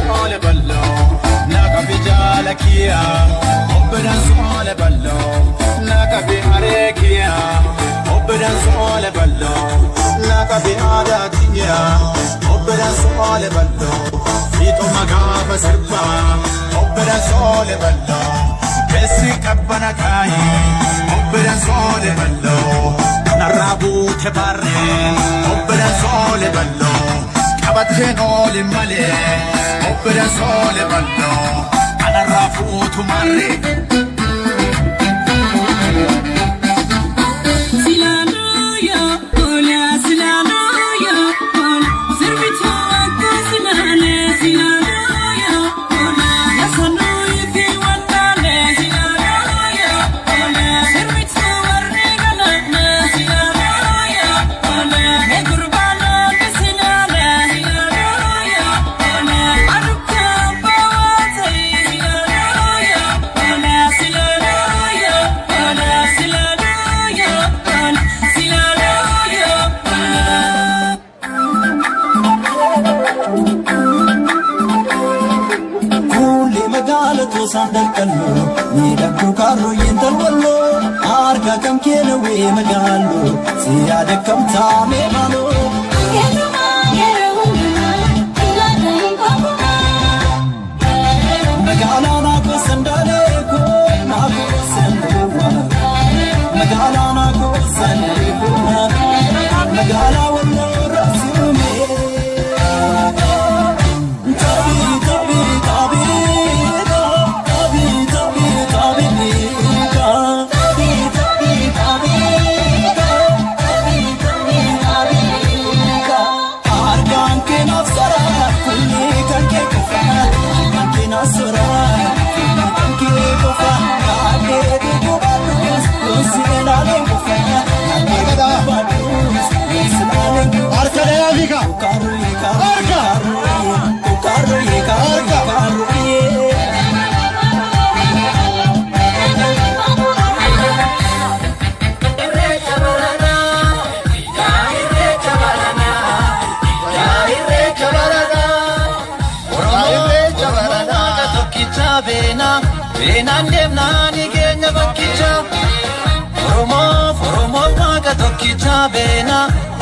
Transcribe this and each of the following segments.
سؤال بلو ناقة بجالكيا وبدن سؤال بلو ناقة بعريكيا وبدن سؤال بلو ناقة بعاداتيا وبدن سؤال بلو فيتو مقابة سبا وبدن سؤال بلو كسي كبنا كاي وبدن سؤال بلو نرابو تبارين وبدن سؤال بلو أبدهن أولي مالي وبدن سؤال بلو أنا رافوت مري Sandalkallo ni dabdu karo yintalwallo arka kam kene we magallo siyade kam tame malo magala na ko sandale ko na ko sandalwa magala na ko sandale ko magala wallo rasume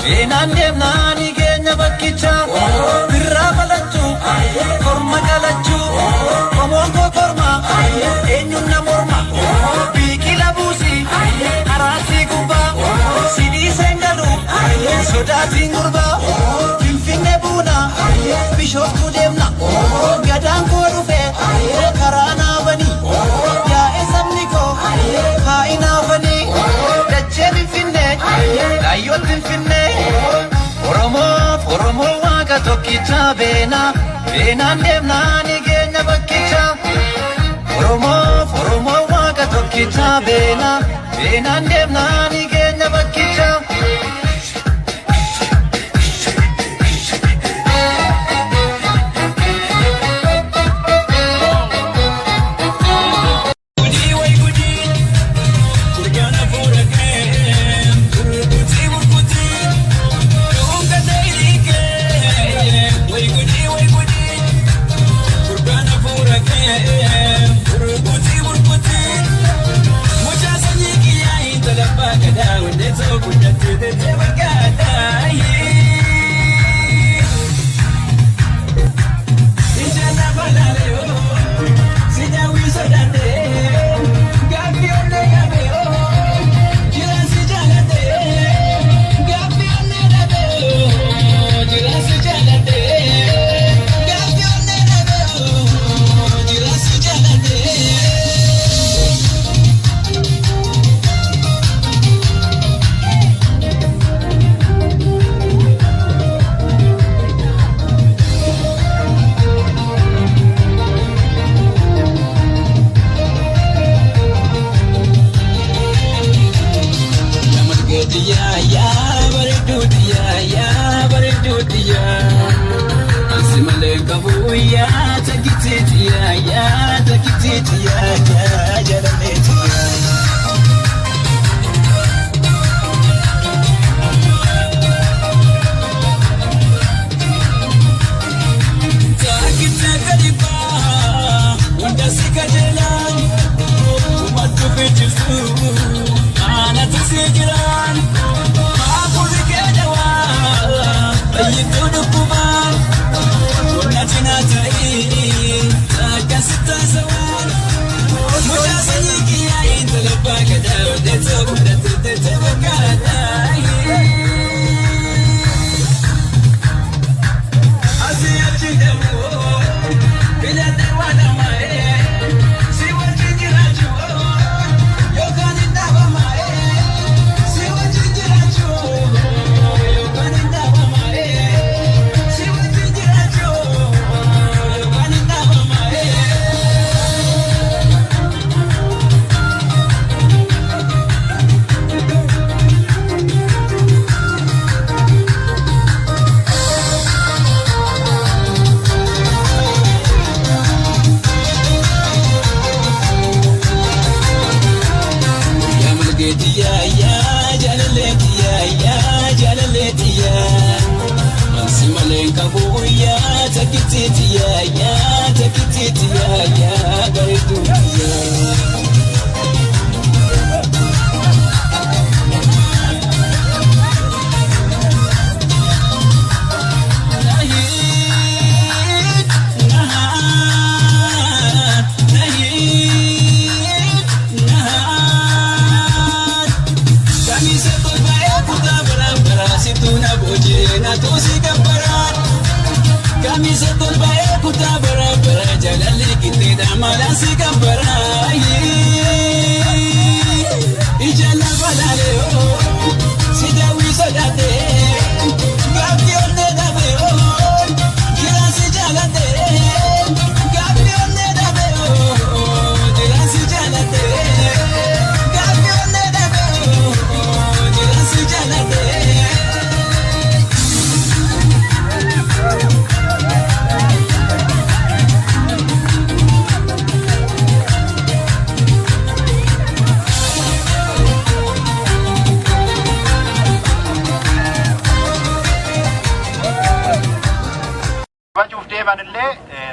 Benan demna ni genya bakkicha birra balachu korma galachu komongo korma enyunna morma bikila busi arasi guba sidi sengalu sodati ngurba finfinne buna bishoftu demna gadan ko rufe karana bani ya esamniko haina bani dache finne ayot finne Oromo waga tokkicha benan demna ni genya bakkicha Oromo waga tokkicha benan demna ni genya bakkicha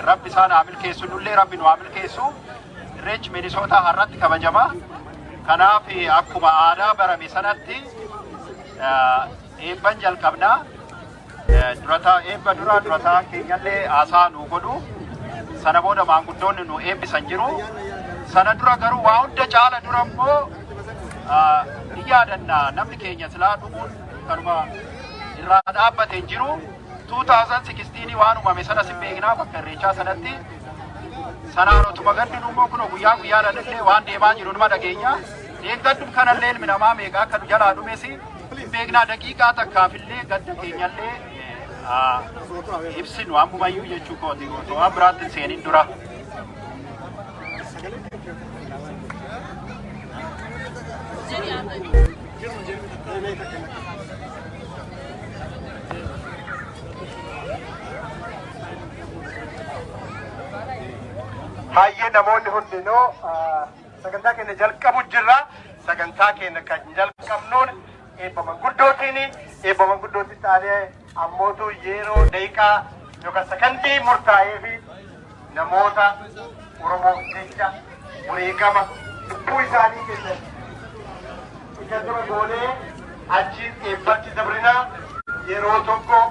Rabbi isaan amil keessu nullee rabbi nu amil keessu irreechi Minisootaa har'atti kabajama. Kanaaf akkuma aadaa barame sanatti eebban jalqabnaa. Eebba dura durataa keenyallee haasaa nu godhu. Sana booda maanguddoonni nu eebbisan jiru. Sana dura garuu waa hunda caala dura immoo ni yaadanna namni keenya silaa dhuguun kanuma irraa dhaabbate hin jiru. 2016 waan uumame sana si beeknaa bakka irreechaa sanatti sanaan otuma gaddinu immoo kun guyyaa guyyaadhaan illee waan deemaa jiru numa dhageenya. Eeggadduun kanallee ilmi namaa meeqa akka nu jalaa dhumes beeknaa daqiiqaa takkaafillee gadda keenyallee ibsinu ammumayyuu jechuu kooti waan biraatti seenin dura. Hayyee namoonni hundinuu sagantaa keenya jalqabu jirra. Sagantaa keenya kan jalqabnuun eebba manguddootiin eebba manguddootti taanee ammootu yeroo daqiiqaa yookaan sakandii murtaa'ee fi namoota Oromoof jecha wareegama lubbuu isaanii keessatti ija dura goonee achiin eebbatti dabrinaa yeroo tokko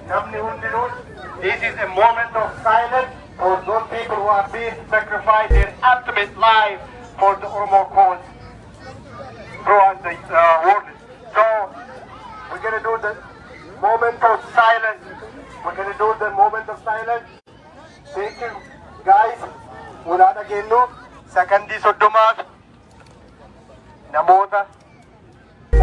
namni hundinuu this is a moment of silence for those people who have been sacrificed their ultimate life for the Oromo cause throughout the world. So we're going to do the moment of silence. We're going to do the moment of silence. Thank you guys. Unada gennu sakandi soddomaaf namoota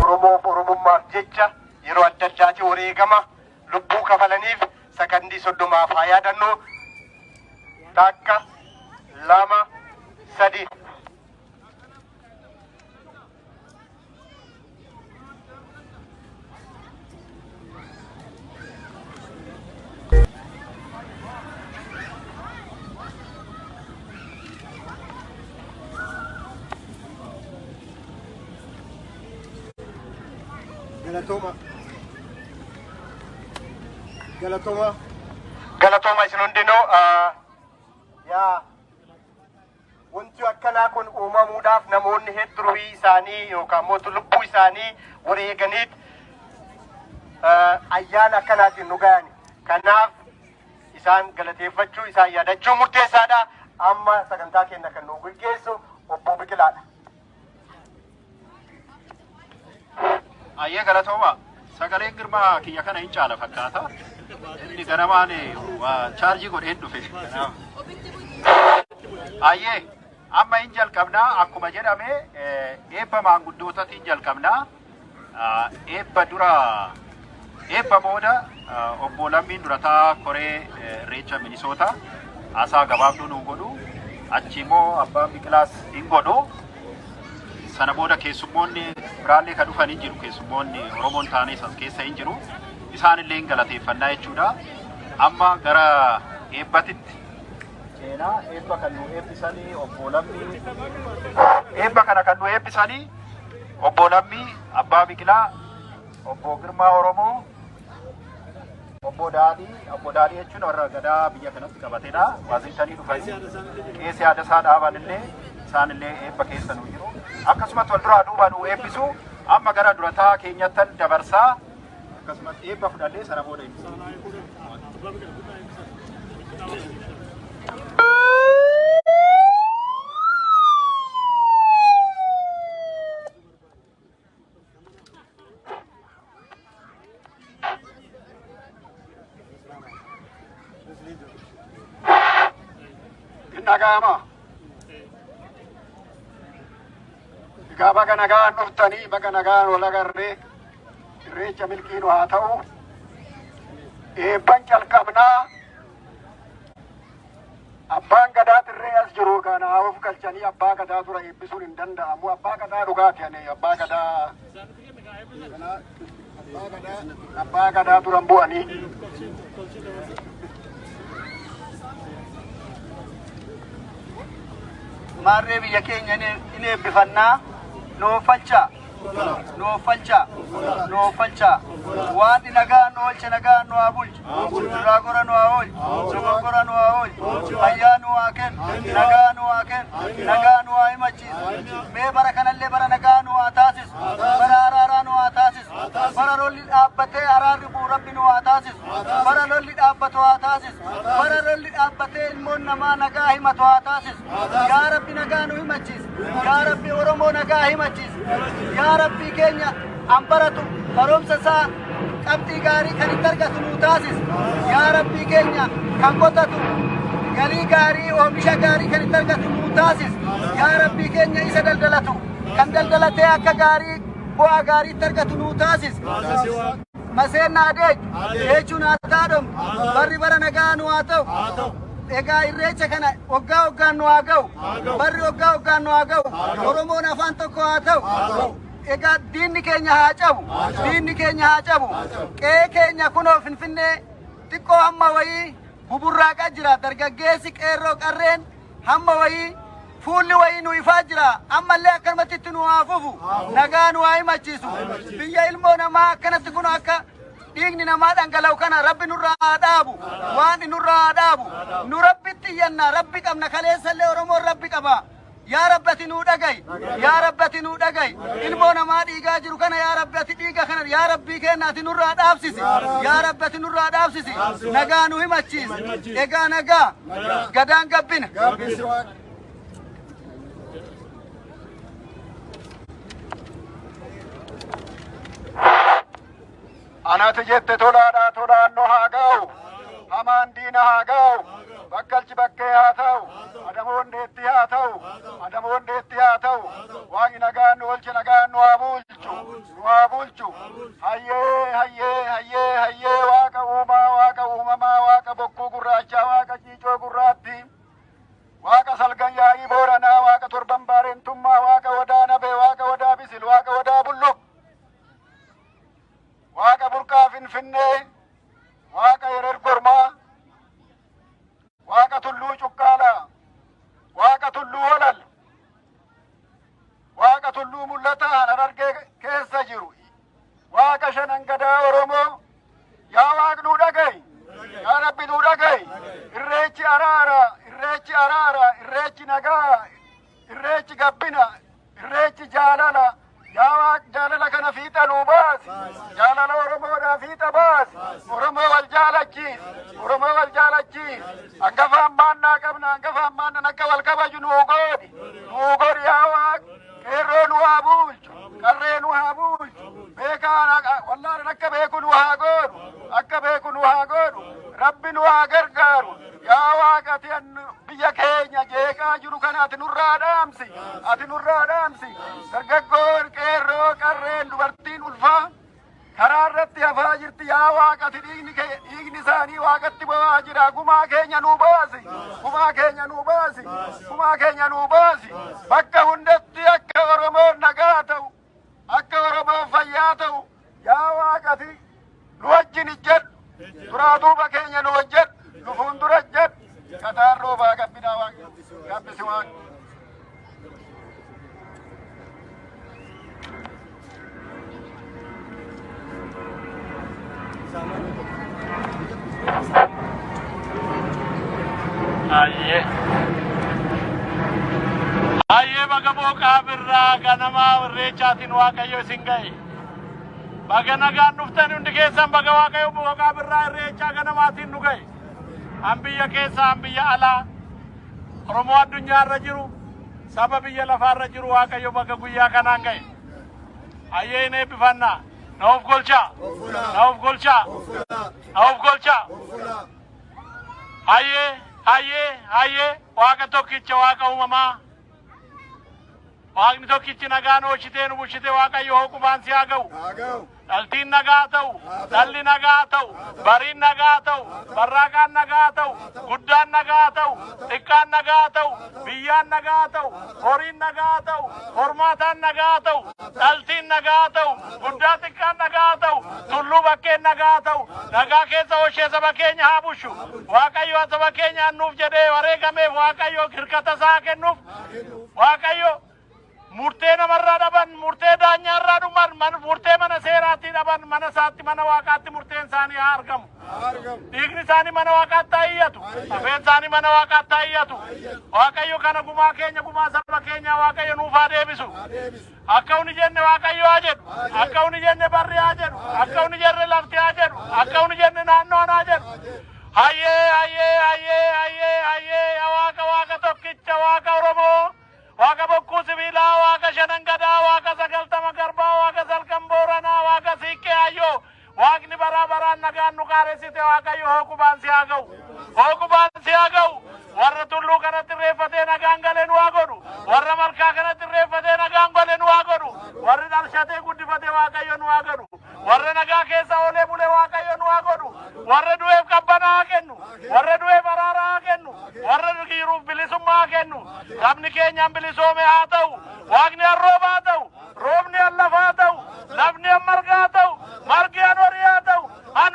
Oromummaaf jecha yeroo adda addaatti wareegama lubbuu kafalaniif sakandii soddomaaf haa yaadannu. Takka lama sadi. Galatoma isin hundinuu wanti akkanaa kun uumamuudhaaf namoonni hedduu isaanii yookaan mootu lubbuu isaanii wareeganiit ayyaana akkanaatiin nu ga'ani. Kanaaf isaan galateeffachuu isaan yaadachuu murteessaadha. Amma sagantaa keenya kan nu gaggeessu obbo Biqilaadha. Ayyee galatooma. Sagaleen girmaa kiyya kana hin caala fakkaata. Inni ganamaan chaarjii godheen dhufe. Ayyee amma hin jalqabnaa akkuma jedhame eebba maanguddootatiin jalqabnaa. Eebba booda obbo Lammiin Durataa Koree Irreecha Minisootaa haasaa gabaabduu nu godhu. Achi immoo abbaan Biqilaas hin godhu. Sana booda keessummoonni biraallee kan dhufan hin jiru. Keessummoonni Oromoon taanee as keessa hin jiru. Isaanillee hin galateeffannaa jechuudha. Amma gara eebbatitti seenaa eebba kan nu eebbisanii obbo Lammii. Eebba kana kan nu eebbisanii obbo Lammii, abbaa Biqilaa, obbo Girmaa Oromoo, obbo Daadhii jechuun warra gadaa biyya kanatti qabatedha. Waazintanii dhufanii qeessi yaada isaa dhaaban illee isaan illee eebba keessa nu jiru. Akkasumas wal duraa duuba nu eebbisu amma gara durataa keenyattan dabarsaa akkasumas eebba fudhannee sana booda eebbisu. Nagama baga nagaan dhuftanii baga nagaan wal agarree irreecha milkiin haa ta'u eebban calqabnaa abbaan gadaa irree as jiru kana of galchanii abbaa gadaa dura eebbisuun hin danda'amu. Abbaa gadaa dhugaati ani abbaa gadaa duran bu'anii marree biyya keenya in eebbifannaa noofalcha waan nagaa nu oolche nagaa nu haa bulchu irraa gora nu haa oolchu dogoggora nu haa oolchu fayyaa nu haa kennu nagaa nu haa kennu nagaa nu haa himachiisu mee bara kanallee bara nagaa nu haa taasisu bara araaraa nu haa taasisu bara lolli dhaabbatee araarri buu rabbi nu haa taasisu bara lolli dhaabbatu haa taasisu bara lolli dhaabbatee ilmoon namaa nagaa himatu haa taasisu yaa rabbi nagaa nu himachiisu yaa rabbi oromoo nagaa himachiisu yaa rabbi keenya ambaratu barumsa isaa qabxii gaarii kan itti argatu nu taasisu yaa rabbi keenya kan qotatu galii gaarii oomisha gaarii kan itti argatu nu taasisu yaa rabbi keenya isa daldalatu kan daldalatee akka gaarii bu'aa gaarii itti argatu nu taasisu maseenna jechuun haa taadhamu barri bara nagaa nu haa ta'u egaa irreecha kana waggaan nu haa ga'u barri waggaan nu haa ga'u oromoon afaan tokko haa ta'u egaa diinni keenya haa cabu qe'ee keenya kunoo finfinnee xiqqoo hamma wayii buburraaqaa jira dargaggeessi qeerroo qarreen hamma wayii fuulli wayii nu ifaa jira ammallee akkanumatti itti nu haa fufu nagaa nu haa himachiisu biyya ilmoo namaa akkanatti kun akka dhiigni namaa dhangala'u kana rabbi nurraa haa dhaabu waan nurraa haa dhaabu nu rabbitti iyyanna rabbi qabna kaleessallee oromoon rabbi qaba yaa rabbi ati nuu dhaga'i ilmoo namaa dhiigaa jiru kana yaa rabbi ati dhiiga kana yaa rabbii kenna ati nurraa dhaabsisi yaa rabbi ati nurraa dhaabsisi nagaa nu himachiisi egaa nagaa gadaan gabbina anati jette tolaannoo haa ga'u hamaan diina haa ga'u bakkalchi bakkee haa ta'u adamoon deetti haa ta'u waaqni nagaan nu oolche nagaan nu haa bulchu hayyee waaqa uumamaa waaqa bokkuu gurraachaa waaqa ciicoo gurraatti waaqa salgan yaa'ii booranaa waaqa torban baareentummaa waaqa wadaa nabee waaqa wadaa bisil waaqa wadaa bulluq waaqa burqaa finfinnee waaqa yerer gormaa waaqa tulluu cuqqaalaa waaqa tulluu holal waaqa tulluu mul'ataa harargee keessa jiru waaqa shanan gadaa oromoo yaa waaq nuu dhaga'i yaa rabbi nuu dhaga'i irreechi araara irreechi nagaa irreechi gabbina irreechi jaalala yaa waaq jaalala kana fiixa nuu baasi jaalala oromoodhaa fiixa baasi oromoo wal jaalachiis hangafaan maannaa qabna hangafaan maannan akka wal kabaju nuu godhi yaa waaq qeerroo nu haa bulchu qarree nu haa bulchu beekaan wallaalan akka beeku nu haa godhu rabbi nu haa gargaaru yaa waaq ati biyya keenya jeeqaa jiru kana ati nurraa dhaamsi dargaggoon qeerroo qarreen dubartiin ulfaa karaa irratti hafaa jirti yaa waaq ati dhiigni isaanii waaqatti bo'aa jira gumaa keenya nuu baasi bakka hundatti akka oromoon nagaa ta'u akka oromoon fayyaa ta'u yaa waaq ati nu wajjin ijjedhu duraa duuba keenya nu hojjedhu nu fuuldura ijjedhu kataan roobaa gabbinaa gabbisi waaq Sama Aye baga boqa birra ganama irreechaatiin waaqayyo isin ga'e. Baga nagaan dhuftan hundi keessan baga waaqayyo boqa birra irreechaa ganamaatiin nu ga'e. An biyya keessa an biyya alaa Oromoo addunyaarra jiru saba biyya lafaarra jiru waaqayyo baga guyyaa kanaan ga'e. Ayyee hin eebbifannaa. Naaf golchaa. Naaf golchaa. Naaf golchaa. Ayyee waaqa tokkicha waaqa uumamaa. Waaqni tokkichi nagaan oolchitee nu bulchite waaqayyo hoqubaan si haa ga'u. Dhaltiin nagaa ta'u, dhalli nagaa ta'u, bariin nagaa ta'u, barraaqaan nagaa ta'u, guddaan nagaa ta'u, xiqqaan nagaa ta'u, biyyaan nagaa ta'u, horiin nagaa ta'u, hormaataan nagaa ta'u, dhaltiin nagaa ta'u, guddaa xiqqaan nagaa ta'u, tulluu bakkeen nagaa ta'u, nagaa keessa oolchee saba keenya haa bulchu. Waaqayyo saba keenya nuuf jedhee wareegameef waaqayyo hirkata isaa kennuuf waaqayyo murtee namarraa dhaban murtee daanyaarraa dhuman murtee mana seeraatti dhaban mana isaatti mana waaqaatti murteen isaanii haa argamu. Dhiigni isaanii mana waaqaatti haa iyyatu. Afeen isaanii mana waaqaatti haa iyyatu. Waaqayyo kana gumaa keenya gumaa saba keenya waaqayyo nuuf haa deebisu. Akka uni jenne waaqayyo haa jedhu. Akka uni jenne barri haa jedhu. Akka uni jenne lafti haa jedhu. Akka uni jenne naannoon haa jedhu. Hayyee waaqa tokkicha waaqa Oromoo. Waaqa bokkuu sibiilaa, waaqa shanan gadaa, waaqa sagaltama garbaa, waaqa salkan booranaa, waaqa siiqqee hayyoo. Waaqni baraa baraan nagaan nu qaaressite waaqayyo hoqubaan si haa ga'u. Hoqubaan si haa ga'u. Warra tulluu kanatti irreeffatee nagaan galee nu haa godhu. Warra malkaa kanatti irreeffatee nagaan galee nu haa godhu. Warri dhalshatee guddifatee waaqayyo nu haa godhu. Warra nagaa keessa oolee bulee waaqayyo nu haa godhu. Warra du'eef qabbana haa kennu. Warra du'eef araara haa kennu. Warra giiruuf bilisummaa haa kennu. Sabni keenyaan bilisoome haa ta'u. Waaqni harrooba haa ta'u. Roobni allafa haa ta'u. Lafni marga haa ta'u. Margi horii haa ta'u.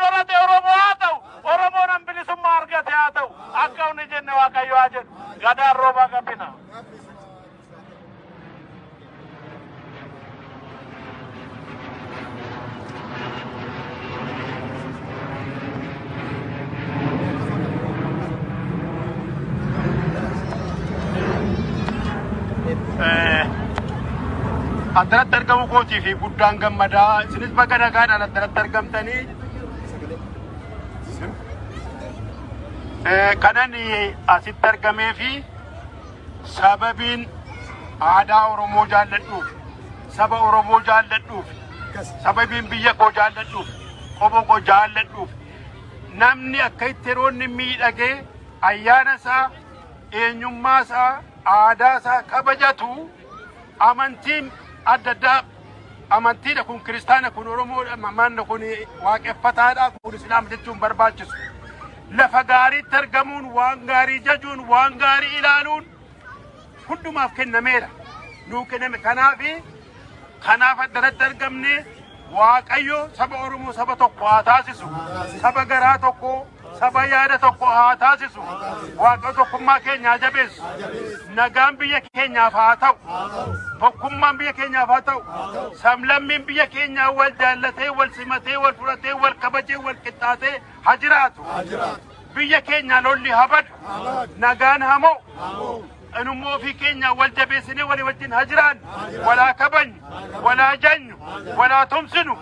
Horate Oromoo haa ta'u. Oromoon an bilisummaa argate haa ta'u. Akka uni jenne waaqayyo haa jedhu. Gadaan roobaa qabbina. Addanatti argamu kootii fi guddaan gammadaa isinis bakka nagaadhaan addanatti argamtanii kanan asitti argamee fi sababiin aadaa Oromoo jaalladhuuf saba Oromoo jaalladhuuf sababiin biyya koo jaalladhuuf qomoo koo jaalladhuuf namni akka itti yeroonni miidhagee ayyaana isaa eenyummaa isaa aadaa isaa kabajatu amantiin adda addaa amantiidha kun kiristaana kun Oromoodha manna kun waaqeffataadha kun islaama jechuun barbaachisu. Lafa gaariitti argamuun waan gaarii jajuun waan gaarii ilaaluun hundumaaf kennameera. Nuu kenname kanaaf addanatti argamne waaqayyo saba Oromoo saba tokko haa taasisu. Saba garaa tokko saba yaada tokko haa taasisu. Waaqa tokkummaa keenya haa jabeessu. Nagaan biyya keenyaaf haa ta'u. Tokkummaan biyya keenyaaf haa ta'u. Sablammiin biyya keenyaa wal jaallatee wal simatee wal fudhatee wal kabajee wal qixxaatee haa jiraatu. Biyya keenya lolli haa badu. Nagaan haa mo'u. Anummoo fi keenya wal jabeessinee walii wajjin haa jiraannu. Walaa kabajnu, walaa jannu, walaa tumsinu.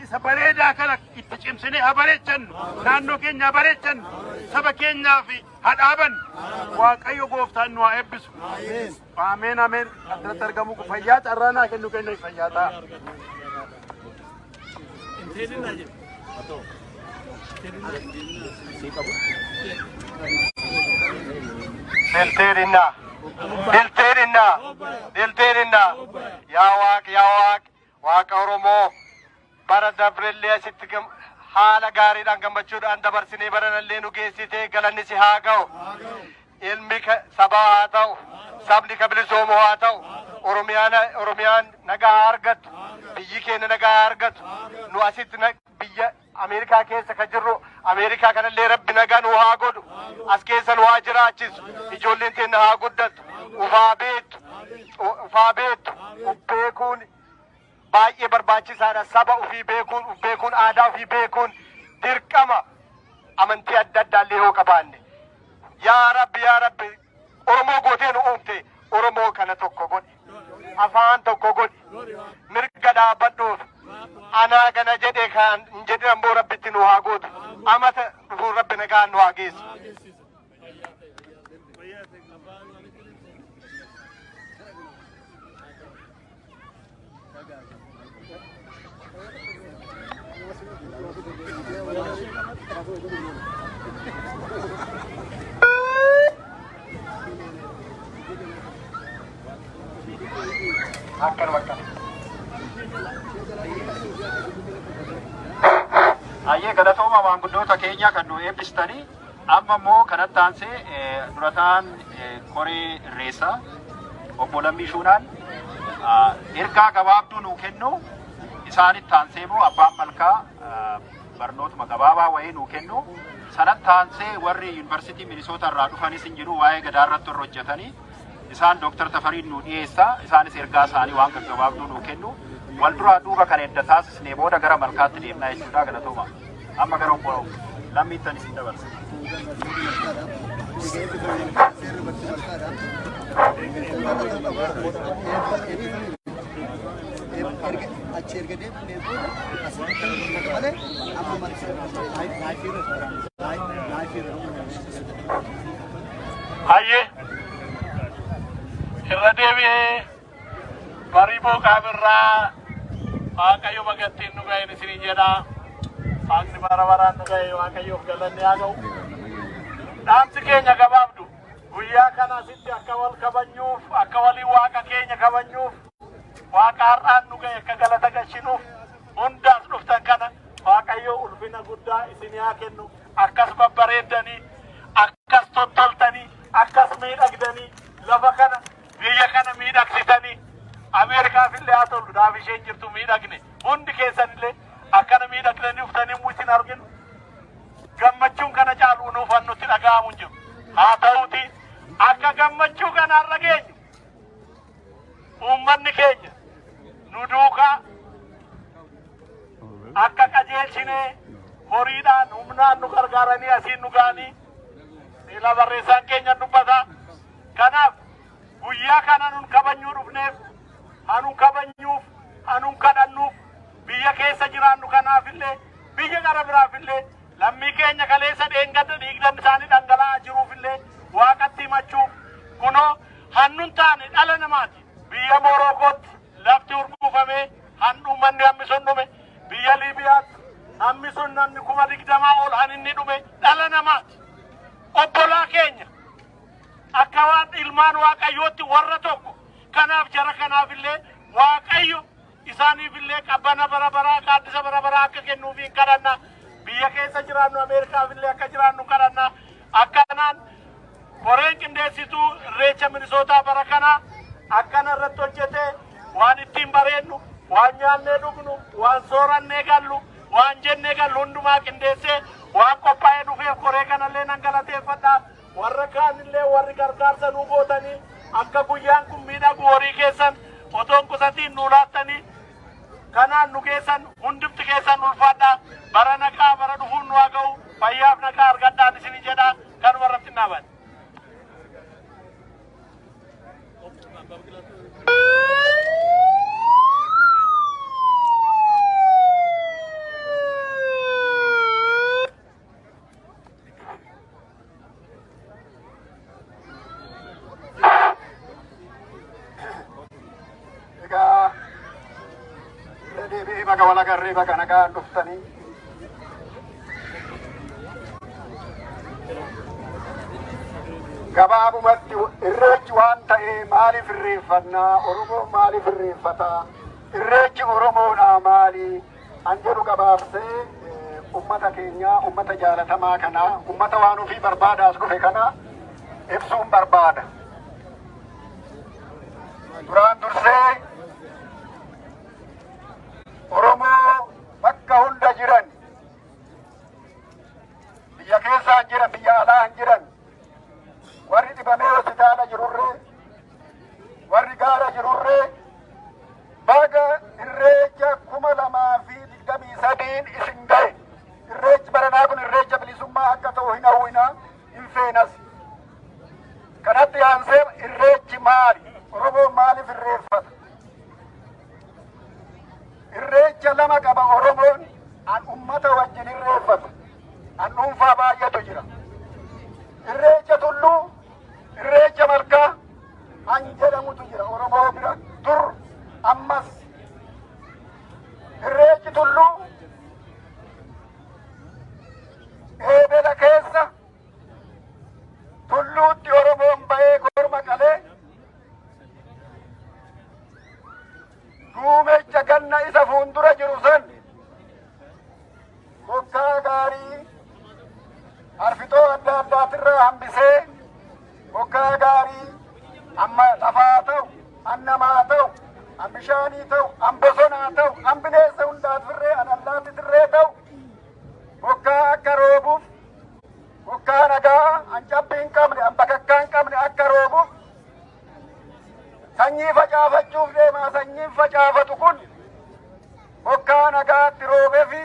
Isa bareedaa kana itti cimsinee haa bareechannu. Naannoo keenya haa bareechannu. Saba keenyaaf haa dhaabannu. Waaqayyo gooftaan nu haa eebbisu. Ameen ameen. Addanatti argamu fayyaa carraa naa kennu kenna fayyaa ta'a. Dilteerinna. Yaa Waaqa Oromoo bara dabrillee asitti haala gaariidhaan gammachuudhaan dabarsinee baranallee nu geessitee galanni si haa ga'u. Ilmi sabaa haa ta'u, sabni bilisoomu haa ta'u, Oromiyaan nagaa haa argatu, biyyi keenya nagaa haa argatu. Nu asitti biyya Ameerikaa keessa kan jirru Ameerikaa kanallee rabbi nagaa nu haa godhu. As keessa nu haa jiraachisu. Ijoolleen teenya haa guddatu. Ufaa beektu. Beekuun baay'ee barbaachisaadha. Saba ofii beekuun, aadaa ofii beekuun dirqama amantii adda addaallee yoo qabaanne yaa rabbi Oromoo gootee nu uumte Oromoo kana tokko godhi afaan tokko godhi mirga dhaabbadhuuf anaa kana jedhe kan jedhe ammoo rabbitti nu haa gootu amata dhufuun rabbi nagaan nu haa geessu. Ayyee galatooma maanguddoota keenya kan nu eebbistanii amma immoo kanatti aansee durataan koree irreessaa obbo Lammii Shuunaan ergaa gabaabduu nuu kennu isaanitti aansee immoo abbaan malkaa barnootuma gabaabaa wayii nuu kennu sanatti aansee warri yuunivarsiitii Minisoota irraa dhufanis hin jiru waa'ee gadaa irratti warra hojjetanii isaan Dooktar Tafariin nu dhiyeessaa isaanis ergaa isaanii waan gaggabaabduu nuu kennu wal duraa duuba kan edda taasisnee booda gara malkaatti deemnaa jechuudha galatooma amma gara obbo Lammiittan isin dabarsa. Hayyee irra deebi'ee barii booqaa birraa Waaqayyo bagattiin nu ga'een isinii jedhaa. Waaqni bara baraan nu ga'e Waaqayyoof galanni haa ga'u. Dhaamsi keenya gabaabdu guyyaa kana asitti akka wal kabajnuuf akka waliin Waaqa keenya kabajnuuf Waaqa har'aan nu ga'e akka galata galchinuuf hundaas dhuftan kana Waaqayyo ulfina guddaa isinii haa kennu. Akkas babbareeddanii akkas tottoltanii akkas miidhagdanii lafa kana biyya kana miidhagsitanii Ameerikaaf illee haa tolu dhaaf isheen jirtu miidhagne hundi keessan illee akkana miidhagdanii uftanii isin arginu gammachuun kana caalu nuuf nutti dhaga'amu jiru haa ta'uuti akka gammachuu kana har'a geenyu uummanni keenya nu duukaa akka qajeelchinee horiidhaan humnaan nu gargaaranii asiin nu ga'anii sila barreessaan keenya dubbata kanaaf guyyaa kana nun kabajnuu dhufneef hanun kabajnuuf hanun kadhannuuf biyya keessa jiraannu kanaafillee biyya gara biraafillee lammii keenya kaleessa dheengadda dhiigdan isaanii dhangala'aa jiruufillee Waaqatti himachuuf kunoo hannun taane dhala namaati biyya Morokootti lafti urguufamee hannu manni hammi sun dhume biyya Liibiyaatti hammi sun namni 20,000 ol haninni dhume dhala namaati obbolaa keenya akka waan ilmaan Waaqayyootti warra tokko kanaaf jara kanaafillee Waaqayyo isaaniifillee qabbana bara baraa gaaddisa bara baraa akka kennuufiin kadhanna biyya keessa jiraannu Ameerikaafillee akka jiraannu kadhanna akkanaan koreen qindeessituu irreecha Minisootaa bara kana akkana irratti hojjetee waan ittiin bareennu waan nyaannee dhugnu waan soorannee gallu waan jennee gallu hundumaa qindeessee waan qophaa'ee dhufeef koree kanallee nan galateeffadha warra kaanillee warri gargaarsa nuu gootanii akka guyyaan kun miidhagu horii keessan otoon qusatiin nuu laattanii kanaan nu keessan hundumti keessan ulfaadha bara nagaa bara dhufuun nu haa ga'u fayyaaf nagaa argadhaan isinii jedha kanuma irratti naaban. Wala garri baga nagaan dhuftanii gabaabumatti irreechi waan ta'e maaliif irreeffannaa Oromoo maaliif irreeffataa irreechi Oromoodhaa maali an jedhu gabaabsee ummata keenya ummata jaalatamaa kana ummata waan ofii barbaadaas dhufe kana ibsuun barbaada duraan dursee Oromoo bakka hunda jiran biyya keessaa jiran biyya alaa jiran warri dhibamee hospitaala jirurree warri gaara jirurree baga irreecha 2023 isin ga'e irreechi moo'inaa hin feenas. Kanatti aansee irreechi maali? Oromoon maaliif irreeffata? Irreecha lama qaba Oromoon. An ummata wajjin irreeffatu. An dhuunfaa baay'atu jira. Irreecha tulluu, irreecha malkaa an jedhamutu jira Oromoo bira dur ammas. Irreechi tulluu eebela keessa tulluutti Oromoon ba'ee korma qalee duumecha ganna isa fuundura jiru san bokkaa gaarii arfitoo adda addaatirraa hambisee bokkaa gaarii amma lafaa ta'u, an namaa ta'u, an bishaanii ta'u, an bosonaa ta'u, an bineensa hundaatirree, an allaatirree ta'u bokkaa akka roobuuf, bokkaa nagaa an cabbii hin qabne, an bakakkaa hin qabne akka roobuuf sanyii facaafachuuf deemaa. Sanyiin facaafatu kun bokkaa nagaatti roobeefi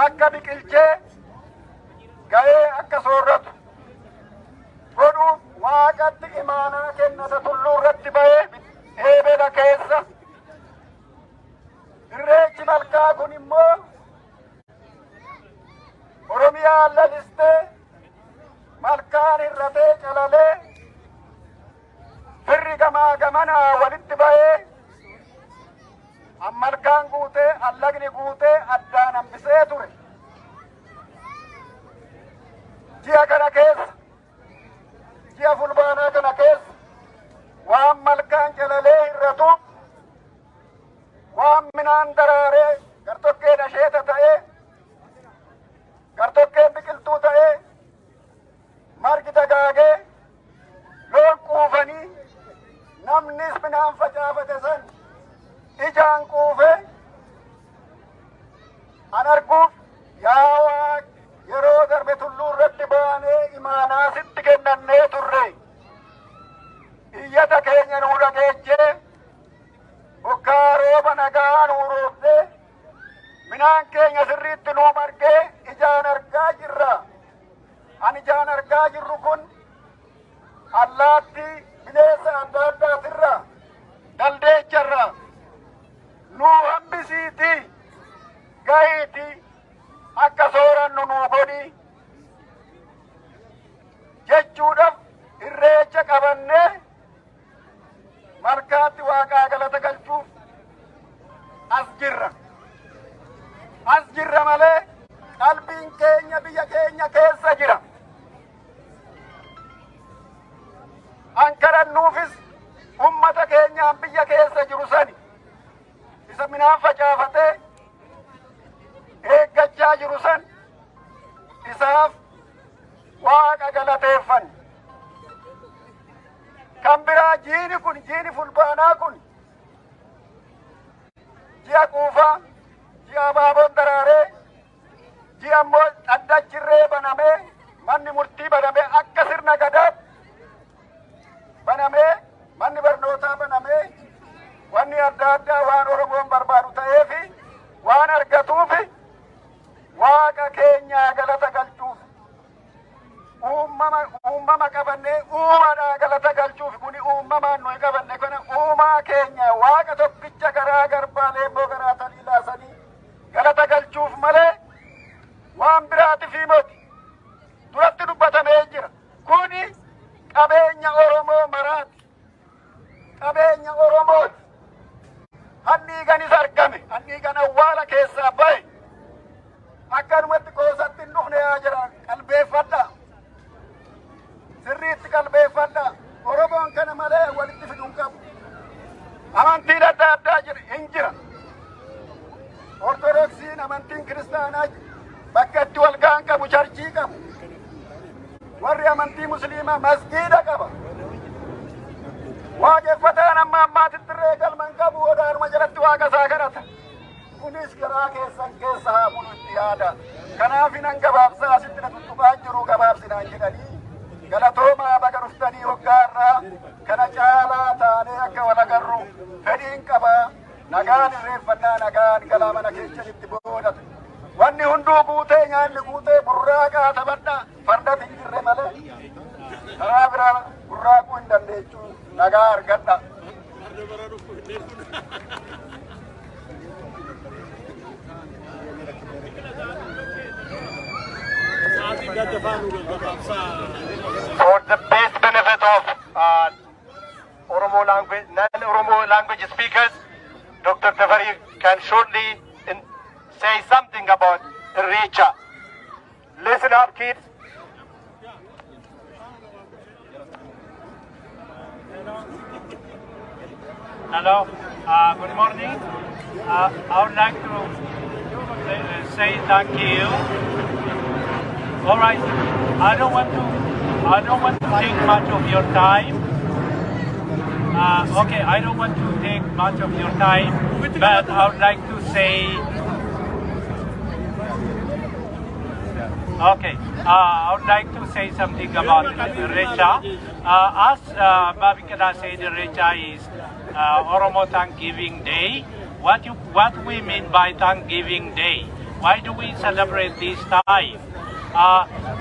akka biqilchee ga'ee akka soorratu godhuuf waaqatti imaanaa kennata tulluu irratti ba'ee eebela keessa. Irreechi malkaa kun immoo Oromiyaa lalistee malkaan hirratee calalee firri gamaa gamanaa walitti ba'ee an malkaan guutee allagni guutee addaan hambisee ture. Ji'a kana keessa, ji'a fulbaanaa kana keessa waan malkaan calalee hirratuuf, waan minaan daraaree gartokkeen asheeta ta'ee, gartokkeen biqiltuu ta'ee, margi dagaagee, loon quufanii, namnis minaan facaafate san ijaan quufee an arguuf yaa Waaq yeroo darbe tulluu irratti baanee imaanaa sitti kennannee turre. Iyyata keenya nuu dhageechee bokkaa rooba nagaa nuu roobdee minaan keenya sirriitti nuu margee ijaan argaa jirra. An ijaan argaa jirru kun allaattii bineensa adda addaatirra daldeecharra nuu hambisiitii gahiitii akka soorannu nuu godhi jechuudhaaf irreecha qabannee malkaatti Waaqaa galata galchuuf as jirra. As jirra malee qalbiin keenya biyya keenya keessa jira. An kadhannuufis ummata keenyaan biyya keessa jiru sani isa minaan facaafatee eeggachaa jiru san isaaf Waaqa galateeffanna. Kan biraa jiini kun, jiini fulbaanaa kun ji'a quufaa, ji'a abaaboon daraaree, ji'a immoo dhaddachirree banamee, manni murtii banamee akka sirna gadaatti banamee, manni barnootaa banamee, wanni adda addaa waan Oromoon barbaadu ta'eefi waan argatuufi Waaqa keenyaa galata galchuuf uumama qabannee uumaadhaa galata galchuuf kuni uumamaan nuyi qabanne kana uumaa keenya Waaqa tokkicha garaa garbaalee immoo garaa taliilaasanii galata galchuuf malee waan biraatiif himoti duratti dubbatamee jira. Kuni qabeenya Oromoo maraati. Qabeenya Oromooti. Hanniiganis argame. Hanniigan awwaala keessaa bahe. Akkanumatti qoosatti hin dhufne yaa jira. Qalbeeffadha. Sirriitti qalbeeffadha. Oromoon kana malee walitti fiduun qabu. Amantiin adda addaa hin jira. Ortodoksiin amantiin kiristaanaa bakka itti wal ga'an qabu, charchii qabu. Warri amantii musliimaa masgiida qaba. Waaqeffataan amma ammaatitti irree galman qabu odaanuma jalatti Waaqa isaa kadhata. Kunis garaa keessan keessa haa bulu itti yaada. Kanaaf nan gabaabsaa asitti na tuttuqaa jiru gabaabsinaan jedhanii galatoomaa baga dhuftanii waggaa irraa kana caalaa taanee akka wal agarru fedhiin qaba. Nagaan irreeffannaa, nagaan galaa mana keessanitti boodatu. wanni hunduu guutee nyaanni guutee burraaqaa taphadha farda tingirre malee karaa biraa burraaquu hin dandeechuu nagaa argadha. For the best benefit of Oromo language, non-Oromo language speakers, Dr. Tafari can shortly say something about Irrecha. Listen up, kids. Hello, good morning. I would like to say thank you. All right, I don't want to take much of your time. Okay, I don't want to take much of your time, but I would like to say. Okay, I would like to say something about Irrecha. As Babikada said, Irrecha is Oromo Thanksgiving Day. What we mean by Thanksgiving Day? Why do we celebrate this time?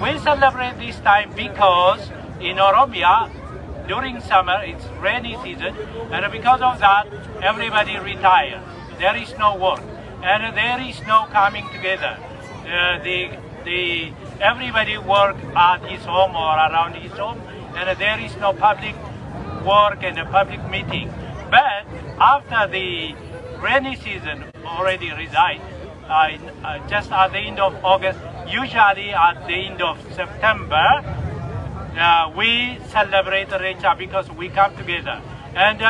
We celebrate this time because in Oromia, during summer, it's rainy season, and because of that, everybody retires. There is no work, and there is no coming together. Everybody work at his home or around his home, and there is no public work and a public meeting. But after the rainy season already resides, just at the end of August, usually at the end of September, we celebrate Irrecha because we come together. And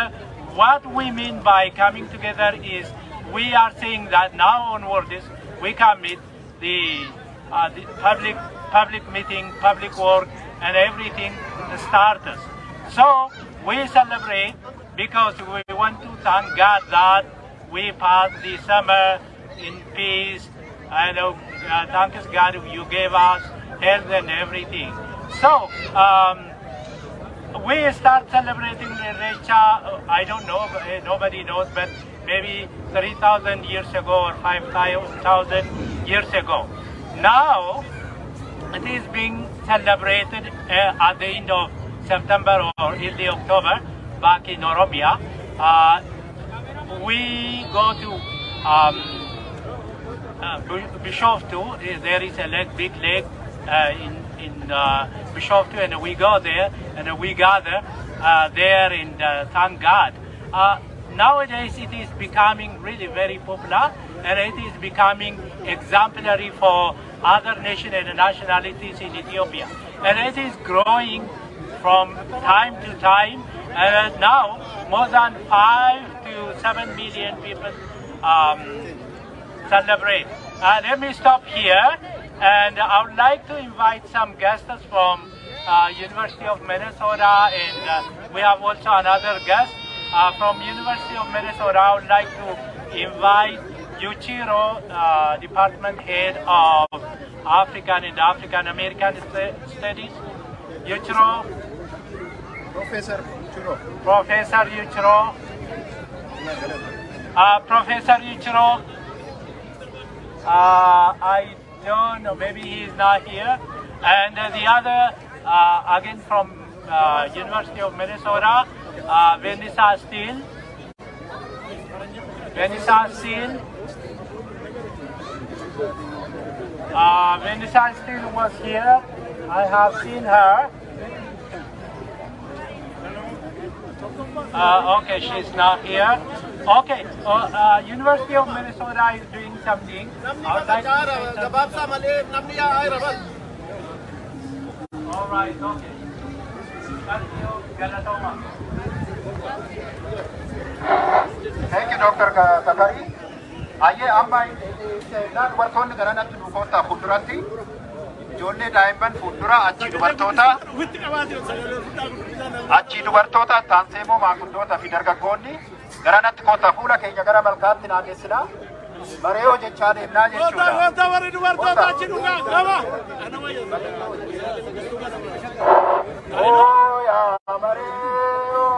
what we mean by coming together is we are saying that now onwards we can meet the public meeting, public work, and everything starts. So we celebrate because we want to thank God that we passed the summer in peace, and thanks God you gave us health and everything. So we start celebrating Irrecha, I don't know, nobody knows, but maybe 3,000 years ago or 5,000 years ago. Now it is being celebrated at the end of September or early October back in Oromia. We go to Bishoftu. There is a lake, big lake in Bishoftu, and we go there and we gather there and thank God. Nowadays it is becoming really very popular, and it is becoming exemplary for other nations and nationalities in Ethiopia. And it is growing from time to time, and now more than 5 to 7 million people celebrate. Let me stop here, and I would like to invite some guests from University of Minnesota, and we have also another guest from University of Minnesota. I would like to invite Yuchiro, Department Head of African and African American Studies. Yuchiro. Professor Yuchiro. Professor Yuchiro. Professor Yuchiro. I don't know, maybe he is not here. And the other, again from University of Minnesota, Vanessa Steele. Vanessa Steele. Vanessa Steele was here. I have seen her. Okay, she's not here. Okay, University of Minnesota is doing something. I would like to say something. All right, okay. Thank you, Galatoma. Thank you, Dr. Tafari. Aye, amma nan dubartoonni gara natti dhufoota fuulduratti ijoollee daa'imman fuuldura achi dubartoota taansee immoo maanguddoota fi dargaggoonni gara natti koota fuula keenya gara malkaatti naannessinaa bareeyoo jechaa deemnaa jechuudha. Oh yaa bareeyoo.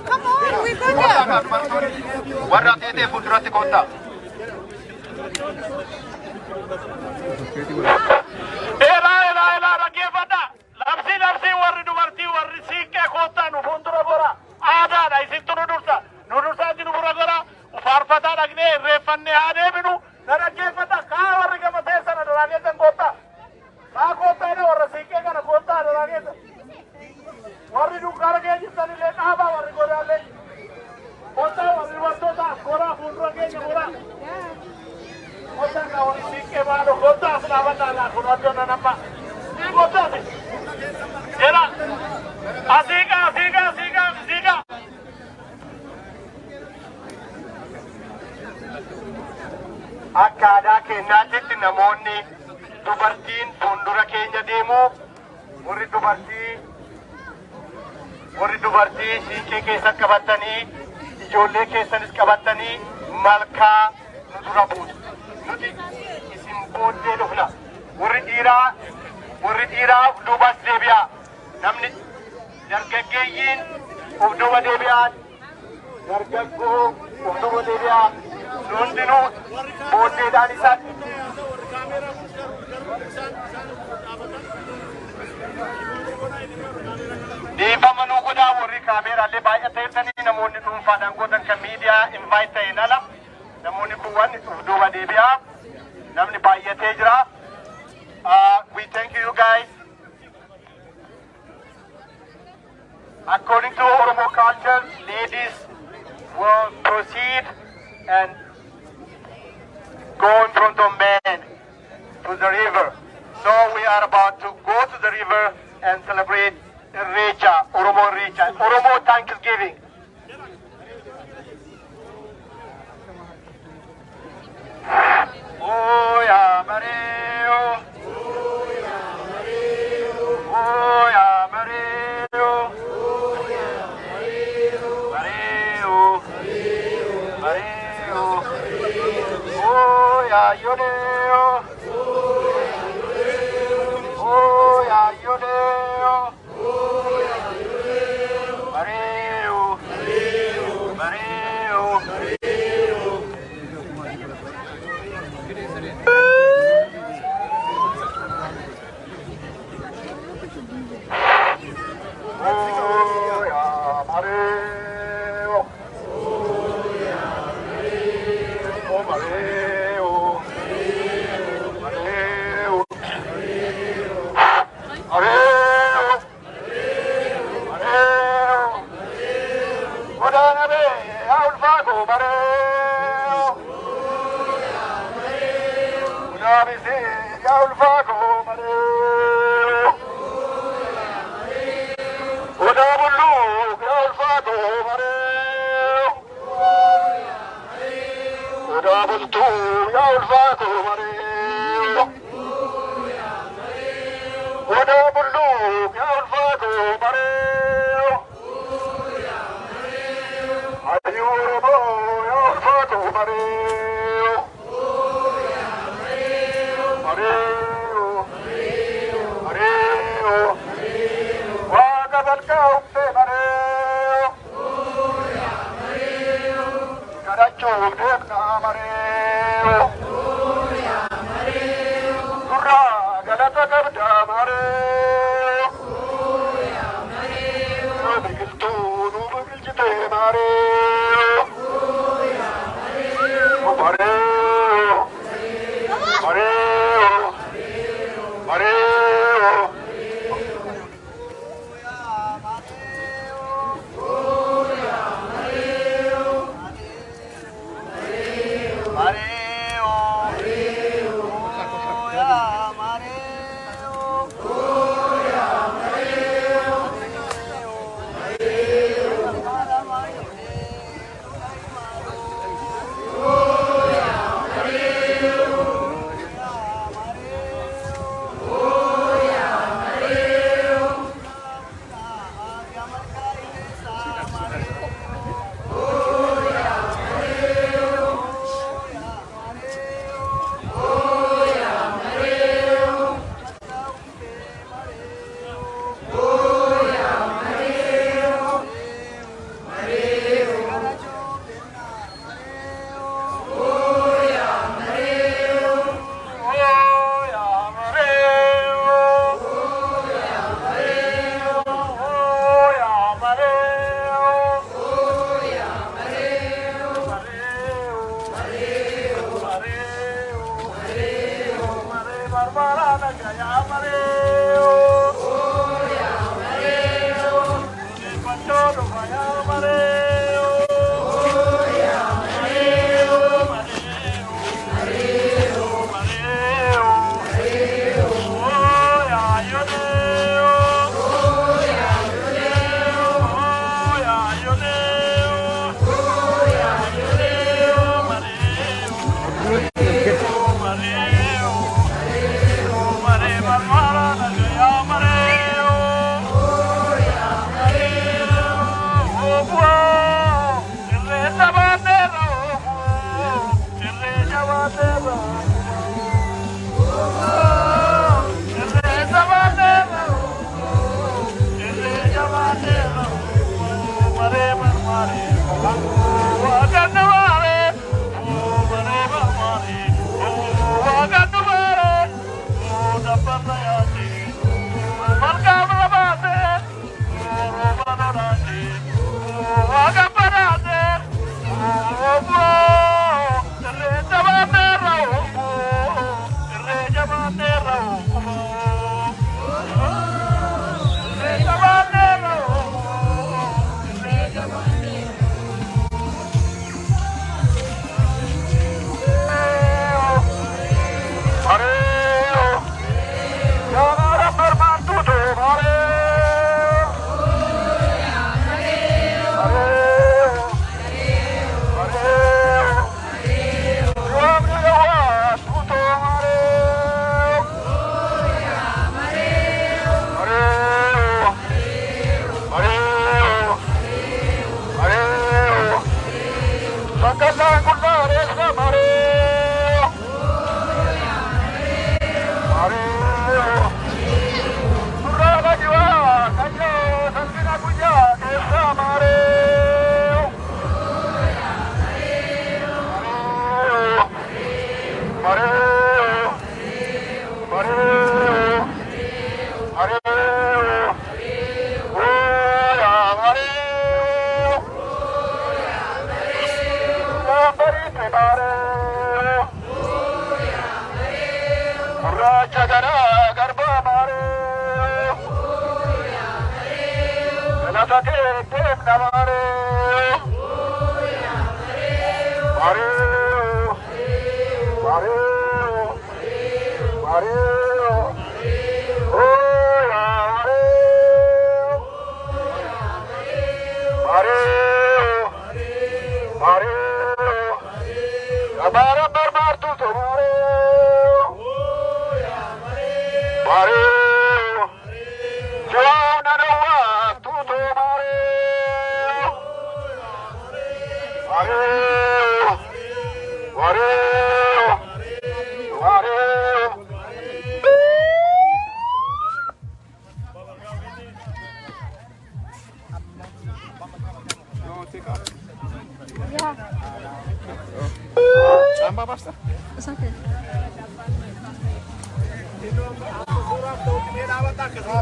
Come on. warra teetee fuulduratti koottaa. Elaa dhaggeeffadhaa. Labsii warri dubartii warri siiqqee koottaa nu fuuldura bora. Aadaadha isintu nu dursa. Nu dursaatti nu bura gara faarfataa dhaqnee irreeffannee haa deebinu. Na dhaggeeffadhaa. Kaa warri gamatee sana duraa keessan koottaa. Kaa koottaa warra siiqqee kana koottaa duraa keessan. Warri dukkaana geejjibsanillee dhaabaa warri godaallee. Koottaa warri dubartootaaf koraa fuuldura keenya koraa. Koottaa kaa warri siiqqee maaloo koottaa as dhaabataa kun addoona nammaa. Kottaati. Jira. Asiiqa. Akka aadaa keenyaatti namoonni dubartiin fuuldura keenya deemu warri dubartii siiqqee keessa qabatanii ijoollee keessanis qabatanii malkaa nu dura buusu. Nuti isin booddee dhufna. Warri dhiiraa of duubas deebi'aa. Namni dargaggeeyyiin of duuba deebi'aa. Dargaggoo of duuba deebi'aa. Hundinuu booddeedhaan isaan. Dhiifama nuu godhaa warri kaameeraallee baay'ateessanii namoonni dhuunfaadhaan godhan kan miidiyaa invaayit ta'een ala. Namoonni kuwwan of duuba deebi'aa. Namni baay'atee jira. We thank you guys. According to Oromo culture, ladies will proceed and go in front of men to the river. So we are about to go to the river and celebrate Irrecha, Oromo Irrecha, Oromo Thanksgiving. Oh yeah, Mario. Oh yeah, Mario. Oh yeah, Yodeo. Oh yeah, Yodeo. Mario. Mario.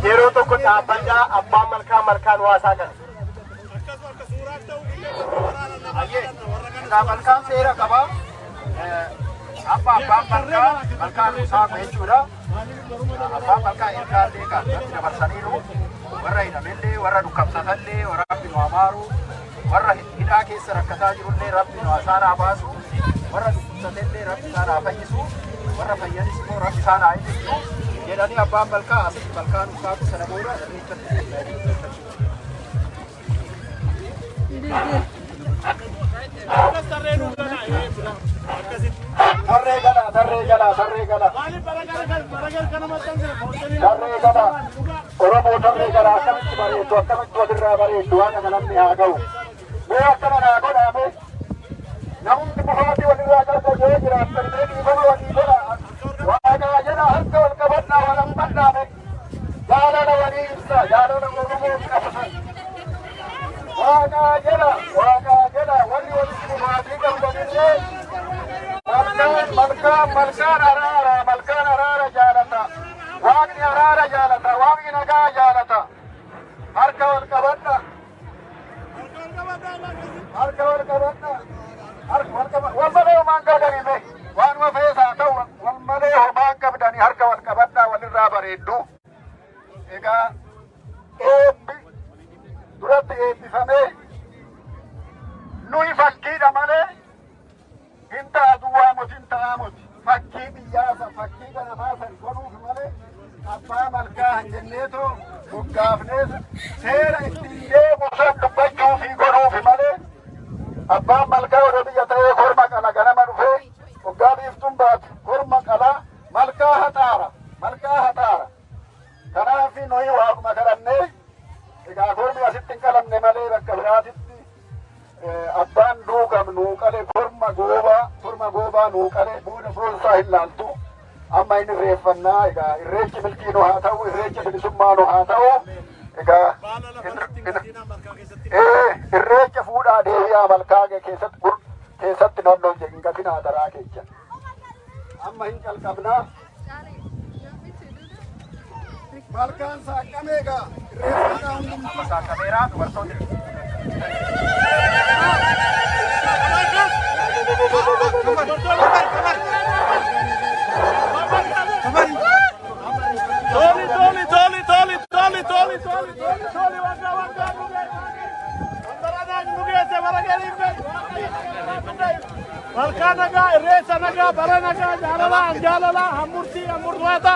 Yeroo tokko dhaabbanyaa abbaan malkaan waasaa kan. Malkaan seera qaba. Abbaan malkaan isaa jechuudha. Abbaan malkaa ergaallee kan dabarsaniiru. Warra hidhamellee, warra dhukkubsatallee, warra Rabbi nu amaaru, warra hidhaa keessa rakkataa jirullee Rabbi nu asaanaa baasu, warra dhukkubsatellee Rabbi isaanaa fayyisu, warra fayyanis immoo Rabbi isaanaa eebbisu. Jedhanii abbaan malkaa asitti malkaan uffaatu sana booda tarree gala Oromoo tarree gala akkamitti bareeddu akkamitti walirraa bareeddu waan namni haa ga'u mee akkana naa godhaame namni bufaati walirraa qarqa yoo jiraattan mee dhiifama walii godha waaqaa jedha harka wal qabannaa walan badhaame jaalala walii ibsa jaalala Oromoo qabsan waaqaa jedha walli walitti bufaatii qabdanillee malkaan araara jaalata waaqni araara jaalata waaqni nagaa jaalata harka wal qabadha wal malee homaan qabdanii waanuma feesaa ta'u wal malee homaan qabdanii harka wal qabadhaa ناموت فكي بياسا فكي كان ماسا كونو في مالي أبا ملكا هنجنيتو وقافنيس سيرا اتنجي مصد بجو في كونو في مالي أبا ملكا وربي يتاي خورمك على غنما نفي وقابي افتن بات خورمك على ملكا هتارا كنا في نوي واقم كرني إذا خورمي أسيتن كلام نمالي بكبراتي أبان دوغم نوكالي خورما غوبا نوكالي بودا فولسا هلالتو أما إن ريفنا إذا إريج ملكينو هاتاو إريج بلسمانو هاتاو إذا إريج فودا ديهيا ملكاغي كيست نونو جنگتنا دراكيجا أما إن كالكبنا ملكان ساكميغا ريفنا هندم ساكميرا ورسو Malkanaga, Resanaga, Baranaga, Jalala, Hamurti, Amurwata,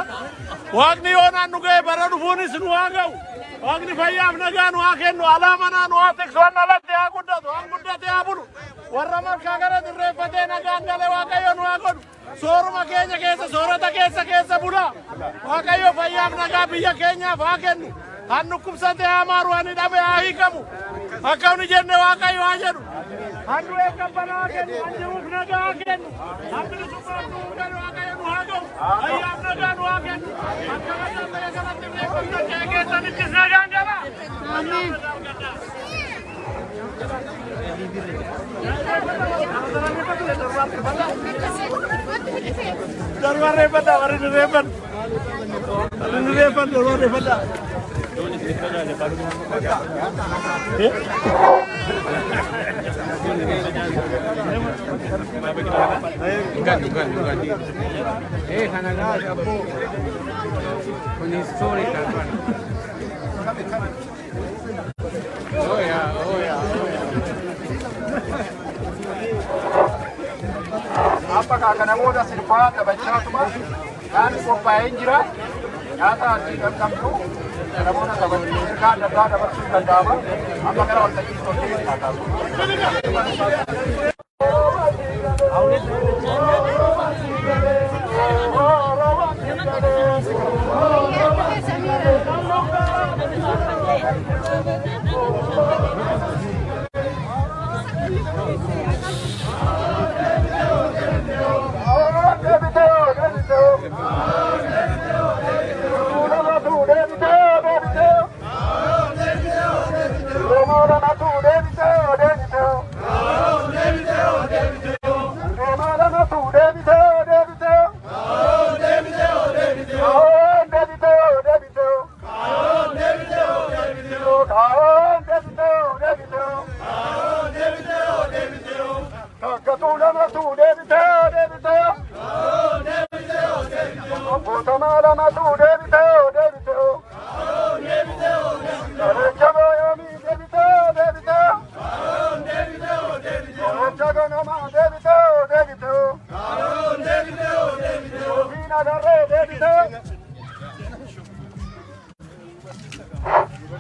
Wagni on Nuga, Baradufunis, Nuago, Wagni Fayam Nagan, Waken, Alamana, Nuatex, Wanala, Aguda, Abu, Waramakagara, the Refatena, Galewaka, Nuagon, Soroma Kenya, Sorata Kesa, Buddha, Wakayo Fayam Nagabia, Kenya, Waken, Hanukumsate Amaru, and Ahikamu, Akani Jenewaka, Yajan. Handu ekapanaken, handu nagaken, handu suparu nagaken nuhago, ayam nagaken, handu nagaken nagaken, tani kisnagan jala. Amin. Darbar repan, apakah akan muda sirpa tabaca tuma dan kopain jira nyata tidak kamu namun tabaca kan dapat sudah dapat apakah orang tadi seperti kata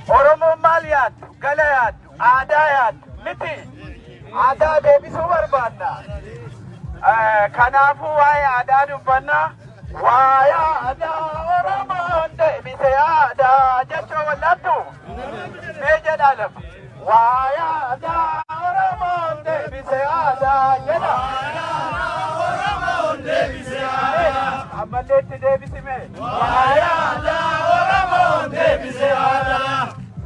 Oromo Maliat, Galayat, Adayat, Miti, Ada Devi Subarbanna, Kanafu, Ada Dubana, Waya, Ada Oromo, Devi Ada, Jacho Latu, Major Alam, Waya, Ada Oromo, Devi Ada, Yena, Oromo, Devi Ada, Amalet Devi Sime, Waya, Ada Oromo, Devi Ada.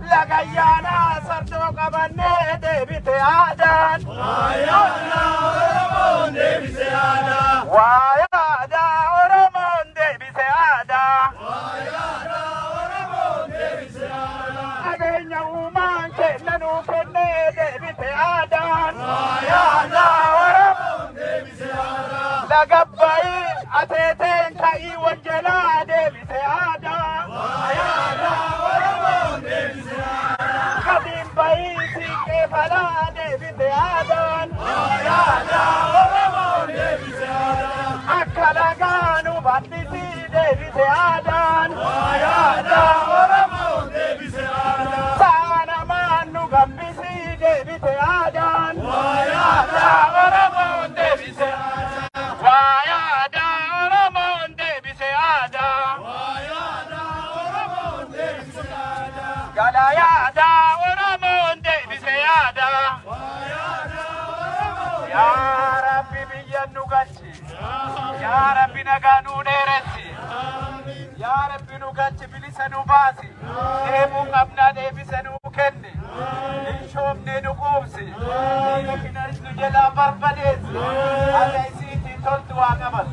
Lagayana sarto kabane Devi Adan Wayada Oromon Devi Ada Wayada Oromon Devi Ada Wayada Oromon Devi Ada Agenya uman kenanu kenne Devi Adan Wayada Oromon Devi Ada Lagabbai ateten kai wanjala Devi Ada Wayada Oromon Devi Kadim baiti ke fala Devi Adan Wayada Oromon Devi Ada Addisi deebise aadaan. Aadaa Oromoo deebise aadaan. Saana maannu gabbisi deebise aadaan. Aadaa Oromoo deebise aadaan. Aadaa Oromoo deebise aadaan. Aadaa Oromoo deebise aadaan. Aadaa Oromoo deebise aadaan. Yaa Rabbi biyya nu galchi. Yaa Rabbi nagaa nu dheeressi. Yaa Rabbi nu galchi bilisa nu baasi. Deemuu qabnaa deebise nu kenni. Hin shoofne nu quubsi. Dhiiga kinas nu jalaa barbadeessi. Haga isiitii toltu waa qaban.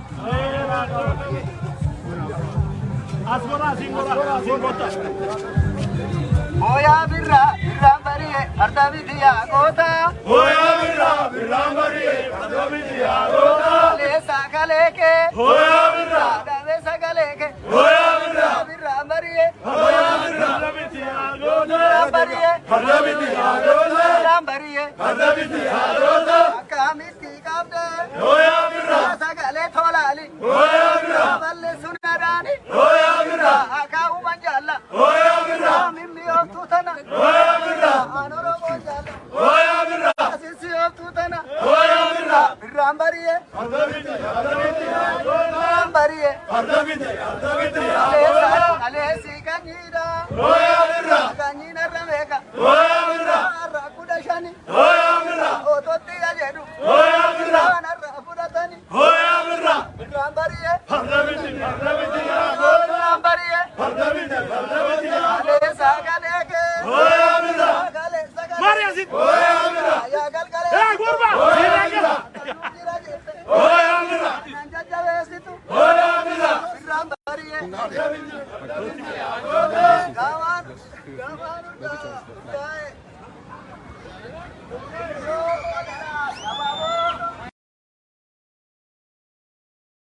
Hoyaa birraa birraan bari'e farda biti yaa goota. Hoyaa birraa bari'e farda biti yaa goota. Leessaa kaleekee. Hoyaa birraa dhaabee sagaleekee. Hoyaa birraan bari'e. Hoyaa birraa biti yaa goota. Birraan bari'e. Farda biti yaa goota. Birraan bari'e. Farda biti yaa goota. Akkamitti qabdee. Hoyaa birraa sagalee tolaali. Hoyaa birraa balleessuun nadaani. Hoyaa birraa akaa'uu manjaalla. Hoyaa birraa mimmi ooftuu tana. Hoyaa birraa aan Oromoo jaalla. Hoyaa birraa asisi ooftuu tana. Hoyaa birraa birraan bari'e. Farda biti yaa goota. Birraan bari'e. Farda biti yaa goota. Aleessi kanyiidha. Hoyaa birraa kanyiin irra beeka.